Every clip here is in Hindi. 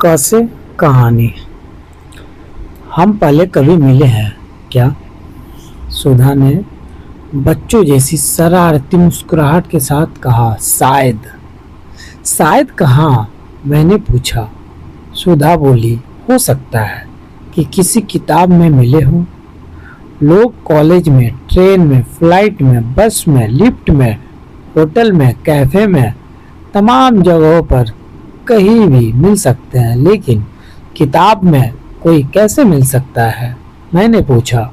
क से कहानी। हम पहले कभी मिले हैं क्या? सुधा ने बच्चों जैसी शरारती मुस्कुराहट के साथ कहा। शायद। शायद कहाँ? मैंने पूछा। सुधा बोली, हो सकता है कि किसी किताब में मिले हों। लोग कॉलेज में, ट्रेन में, फ्लाइट में, बस में, लिफ्ट में, होटल में, कैफे में, तमाम जगहों पर कहीं भी मिल सकते हैं, लेकिन किताब में कोई कैसे मिल सकता है? मैंने पूछा।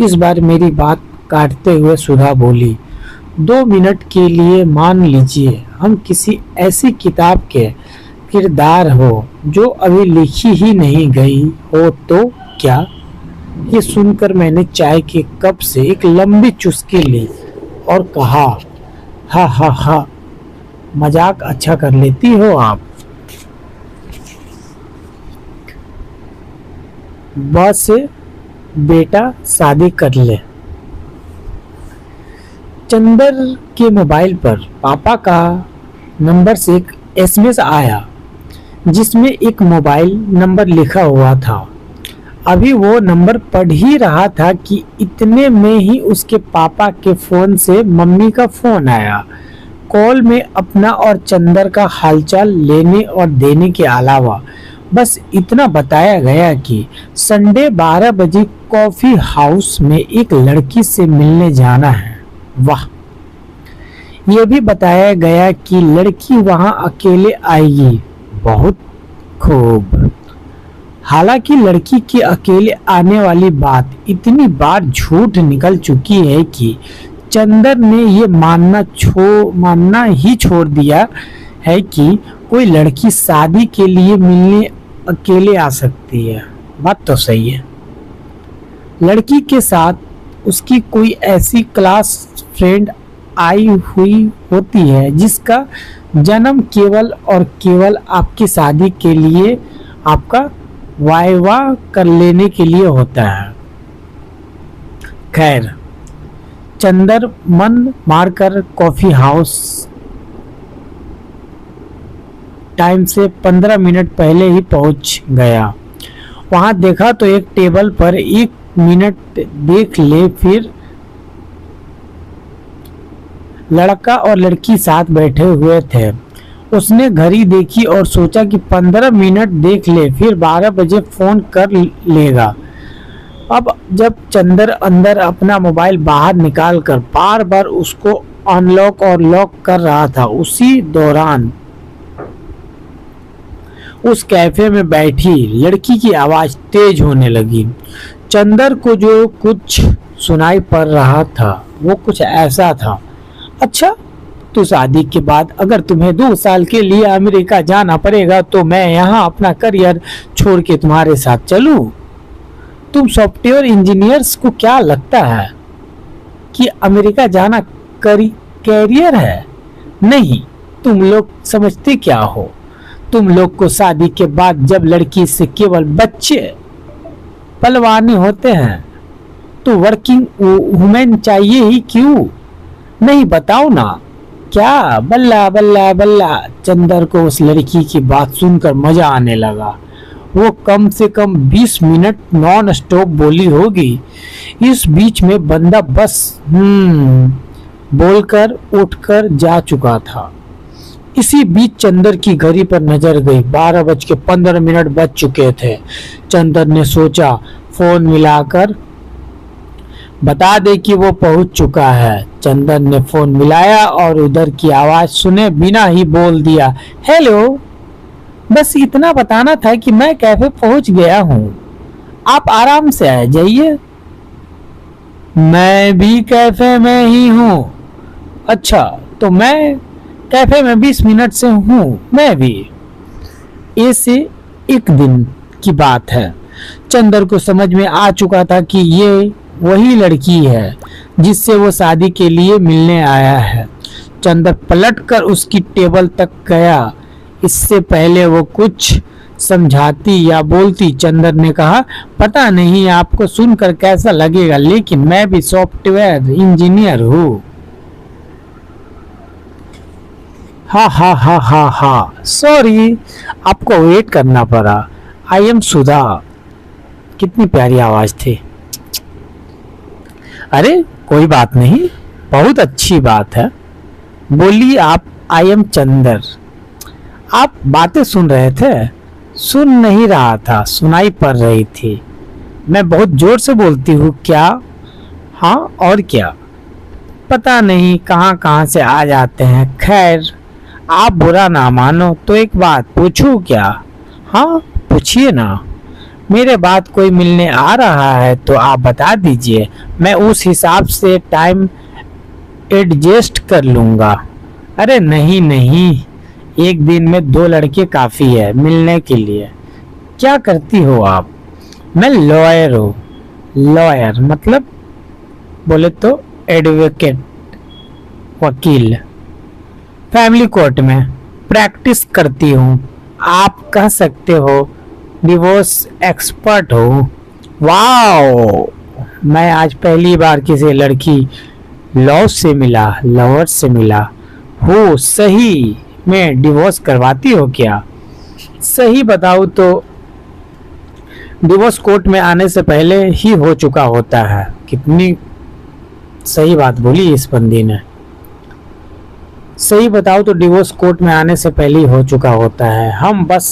इस बार मेरी बात काटते हुए सुधा बोली, 2 मिनट के लिए मान लीजिए हम किसी ऐसी किताब के किरदार हो जो अभी लिखी ही नहीं गई हो तो क्या? ये सुनकर मैंने चाय के कप से एक लंबी चुस्की ली और कहा, हा हा हा, मजाक अच्छा कर लेती हो आप। बस बेटा शादी कर ले। चंदर के मोबाइल पर पापा का नंबर से एक एसएमएस आया जिसमें एक मोबाइल नंबर लिखा हुआ था। अभी वो नंबर पढ़ ही रहा था कि इतने में ही उसके पापा के फोन से मम्मी का फोन आया। कॉल में अपना और चंदर का हालचाल लेने और देने के अलावा बस इतना बताया गया कि संडे 12 बजे कॉफी हाउस में एक लड़की से मिलने जाना है। वाह! यह भी बताया गया कि लड़की वहां अकेले आएगी। बहुत खूब। हालांकि लड़की के अकेले आने वाली बात इतनी बार झूठ निकल चुकी है कि चंदर ने ये मानना ही छोड़ दिया है कि कोई लड़की शादी के लिए मिलने अकेले आ सकती है। बात तो सही है। लड़की के साथ उसकी कोई ऐसी क्लास फ्रेंड आई हुई होती है जिसका जन्म केवल और केवल आपकी शादी के लिए, आपका वाइवा कर लेने के लिए होता है। खैर, चंदर मन मारकर कॉफी हाउस टाइम से 15 मिनट पहले ही पहुंच गया। वहां देखा तो एक टेबल पर 1 मिनट देख ले, फिर लड़का और लड़की साथ बैठे हुए थे। उसने घड़ी देखी और सोचा कि 15 मिनट देख ले, फिर 12 बजे फोन कर लेगा। अब जब चंदर अंदर अपना मोबाइल बाहर निकाल कर बार बार उसको अनलॉक और लॉक कर रहा था, उसी दौरान उस कैफे में बैठी लड़की की आवाज तेज होने लगी। चंदर को जो कुछ सुनाई पड़ रहा था वो कुछ ऐसा था, अच्छा, तो शादी के बाद अगर तुम्हें 2 साल के लिए अमेरिका जाना पड़ेगा तो मैं यहाँ अपना करियर छोड़ के तुम्हारे साथ चलूं? तुम सॉफ्टवेयर इंजीनियर्स को क्या लगता है कि अमेरिका जाना कैरियर है? नहीं, तुम लोग समझते क्या हो? तुम लोग को शादी के बाद जब लड़की से केवल बच्चे पलवाने होते हैं तो वर्किंग वुमेन चाहिए ही क्यों? नहीं, बताओ ना। क्या? बल्ला बल्ला बल्ला। चंदर को उस लड़की की बात सुनकर मजा आने लगा। वो कम से कम 20 मिनट नॉन स्टॉप बोली होगी। इस बीच में बंदा बस बोलकर उठकर जा चुका था। इसी बीच चंदर की घड़ी पर नजर गई। 12:15 बज चुके थे। चंदर ने सोचा फोन मिलाकर बता दे कि वो पहुंच चुका है। चंदर ने फोन मिलाया और उधर की आवाज सुने बिना ही बोल दिया, हेलो, बस इतना बताना था कि मैं कैफे पहुंच गया हूँ, आप आराम से आ जाइए। मैं भी कैफे में ही हूँ। अच्छा, तो मैं कैफे में 20 मिनट से हूँ। मैं भी। ऐसे एक दिन की बात है। चंदर को समझ में आ चुका था कि ये वही लड़की है जिससे वो शादी के लिए मिलने आया है। चंदर पलटकर उसकी टेबल तक गया। इससे पहले वो कुछ समझाती या बोलती, चंदर ने कहा, पता नहीं आपको सुनकर कैसा लगेगा, लेकिन मैं भी सॉफ्टवेयर इंजीनियर हूँ। हा हा हा हा हा, सॉरी, आपको वेट करना पड़ा। आई एम सुधा। कितनी प्यारी आवाज थी। अरे कोई बात नहीं, बहुत अच्छी बात है। बोली आप। I am Chander. आप बातें सुन रहे थे? सुन नहीं रहा था, सुनाई पड़ रही थी। मैं बहुत जोर से बोलती हूँ क्या? हाँ, और क्या? पता नहीं कहाँ कहाँ से आ जाते हैं। खैर, आप बुरा ना मानो तो एक बात पूछूं क्या? हाँ, पूछिए ना। मेरे बाद कोई मिलने आ रहा है तो आप बता दीजिए, मैं उस हिसाब से टाइम एडजस्ट कर लूंगा। अरे नहीं नहीं, एक दिन में 2 लड़के काफी है मिलने के लिए। क्या करती हो आप? मैं लॉयर हूँ। लॉयर मतलब? बोले तो एडवोकेट, वकील। फैमिली कोर्ट में प्रैक्टिस करती हूँ। आप कह सकते हो डिवोर्स एक्सपर्ट हो। वाओ, मैं आज पहली बार किसी लड़की लव से मिला, लवर से मिला। हो सही में डिवोर्स करवाती हो क्या? सही बताऊँ तो डिवोर्स कोर्ट में आने से पहले ही हो चुका होता है। कितनी सही बात बोली इस बंदी ने। सही बताओ तो डिवोर्स कोर्ट में आने से पहले ही हो चुका होता है। हम बस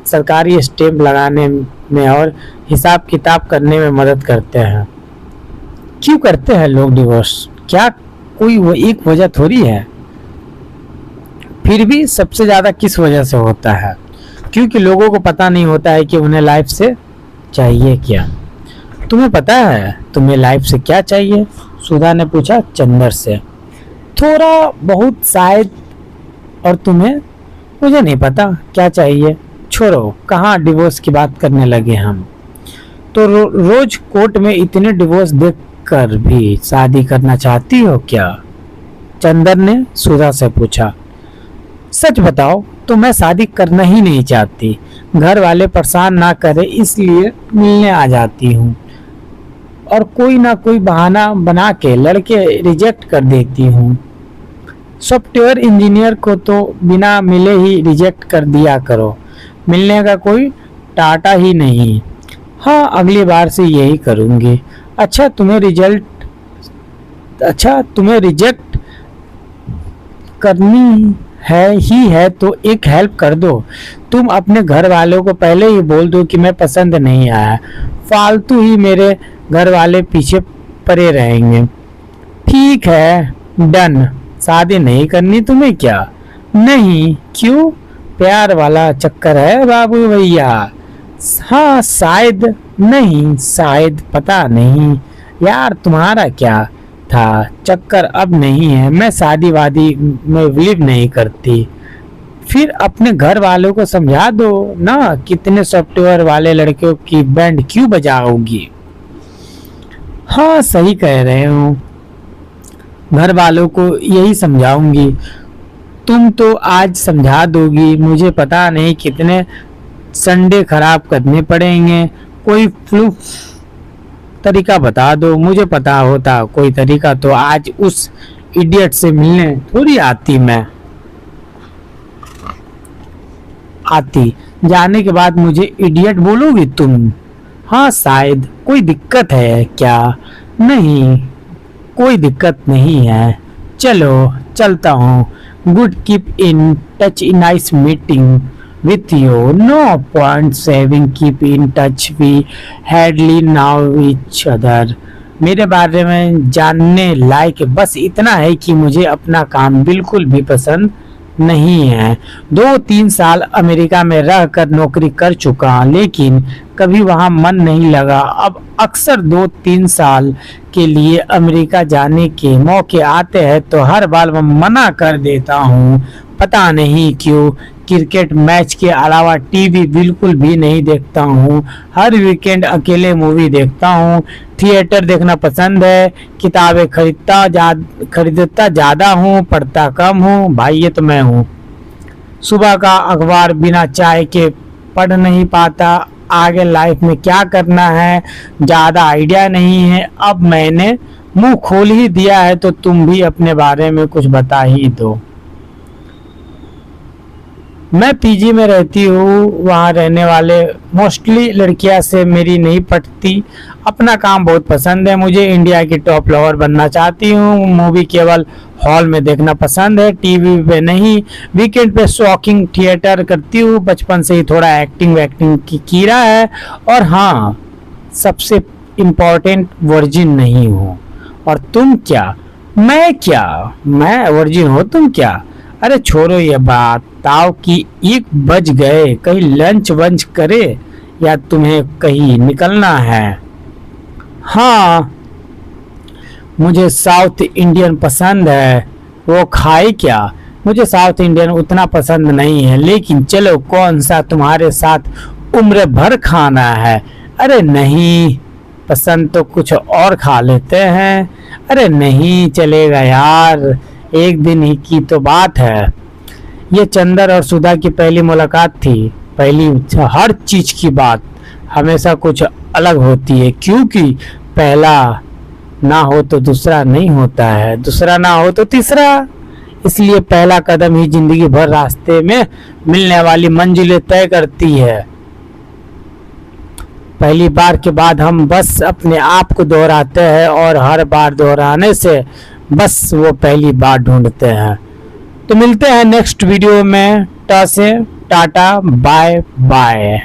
सरकारी स्टैंप लगाने में और हिसाब किताब करने में मदद करते हैं। क्यों करते हैं लोग डिवोर्स? क्या कोई वो एक वजह थोड़ी है। फिर भी सबसे ज्यादा किस वजह से होता है? क्योंकि लोगों को पता नहीं होता है कि उन्हें लाइफ से चाहिए क्या। तुम्हें पता है तुम्हें लाइफ से क्या चाहिए? सुधा ने पूछा चंदर से। थोड़ा बहुत शायद। और तुम्हें? मुझे नहीं पता क्या चाहिए। छोड़ो, कहाँ डिवोर्स की बात करने लगे हम। तो रोज कोर्ट में इतने डिवोर्स देख कर भी शादी करना चाहती हो क्या? चंदर ने सुधा से पूछा। सच बताओ तो मैं शादी करना ही नहीं चाहती। घर वाले परेशान ना करे इसलिए मिलने आ जाती हूँ और कोई ना कोई बहाना बना के लड़के रिजेक्ट कर देती हूँ। सॉफ्टवेयर इंजीनियर को तो बिना मिले ही रिजेक्ट कर दिया करो। मिलने का कोई टाटा ही नहीं। हाँ, अगली बार से यही करूँगी। अच्छा तुम्हें रिजेक्ट करनी है तो एक हेल्प कर दो। तुम अपने घर वालों को पहले ही बोल दो कि मैं पसंद नहीं आया। फालतू ही मेरे घर वाले पीछे पड़े रहेंगे। ठीक है, डन। शादी नहीं करनी तुम्हें क्या? नहीं। क्यों? प्यार वाला चक्कर है बाबू भैया। हाँ शायद। नहीं शायद, पता नहीं यार, तुम्हारा क्या था चक्कर? अब नहीं है। मैं शादी वादी में बिलीव नहीं करती। फिर अपने घर वालों को समझा दो ना। कितने सॉफ्टवेयर वाले लड़कियों की बैंड क्यों बजाओगी? हाँ सही कह रहे हो, घर वालों को यही समझाऊंगी। तुम तो आज समझा दोगी। मुझे पता नहीं कितने संडे खराब करने पड़ेंगे। कोई फ्लूफ तरीका बता दो। मुझे पता होता कोई तरीका तो आज उस इडियट से मिलने थोड़ी आती। जाने के बाद मुझे इडियट बोलोगी तुम? हाँ शायद। कोई दिक्कत है क्या? नहीं, कोई दिक्कत नहीं है। चलो चलता हूँ। Good, keep in touch. Nice meeting with you. No point saving keep in touch. We hardly know each other. मेरे बारे में जानने लायक बस इतना है कि मुझे अपना काम बिल्कुल भी पसंद नहीं है। 2-3 साल अमेरिका में रहकर नौकरी कर चुका, लेकिन कभी वहाँ मन नहीं लगा। अब अक्सर 2-3 साल के लिए अमेरिका जाने के मौके आते हैं तो हर बार मैं मना कर देता हूँ। पता नहीं क्यों। क्रिकेट मैच के अलावा टीवी बिल्कुल भी नहीं देखता हूँ। हर वीकेंड अकेले मूवी देखता हूँ। थिएटर देखना पसंद है। किताबें खरीदता ज़्यादा हूँ, पढ़ता कम हूँ। भाई ये तो मैं हूँ। सुबह का अखबार बिना चाय के पढ़ नहीं पाता। आगे लाइफ में क्या करना है ज़्यादा आइडिया नहीं है। अब मैंने मुंह खोल ही दिया है तो तुम भी अपने बारे में कुछ बता ही दो। मैं पीजी में रहती हूँ, वहाँ रहने वाले मोस्टली लड़कियाँ से मेरी नहीं पटती। अपना काम बहुत पसंद है मुझे, इंडिया की टॉप लवर बनना चाहती हूँ। मूवी केवल हॉल में देखना पसंद है, टीवी पे नहीं। वीकेंड पे शॉकिंग थिएटर करती हूँ। बचपन से ही थोड़ा एक्टिंग वैक्टिंग की कीड़ा है। और हाँ, सबसे इम्पोर्टेंट, वर्जिन नहीं हूँ। और तुम क्या? मैं वर्जिन हो, तुम क्या? अरे छोड़ो ये बात, ताव कि 1 बज गए, कहीं लंच वंच करे या तुम्हें कहीं निकलना है? हाँ, मुझे साउथ इंडियन पसंद है। वो खाए क्या? मुझे साउथ इंडियन उतना पसंद नहीं है, लेकिन चलो कौन सा तुम्हारे साथ उम्र भर खाना है? अरे नहीं, पसंद तो कुछ और खा लेते हैं। अरे नहीं चलेगा यार, एक दिन ही की तो बात है। ये चंदर और सुधा की पहली मुलाकात थी। पहली हर चीज की बात हमेशा कुछ अलग होती है, क्योंकि पहला ना हो तो दूसरा नहीं होता है, दूसरा ना हो तो तीसरा। इसलिए पहला कदम ही जिंदगी भर रास्ते में मिलने वाली मंजिलें तय करती है। पहली बार के बाद हम बस अपने आप को दोहराते हैं, और हर बार दोहराने से बस वो पहली बार ढूंढते हैं। तो मिलते हैं नेक्स्ट वीडियो में। Tata bye bye.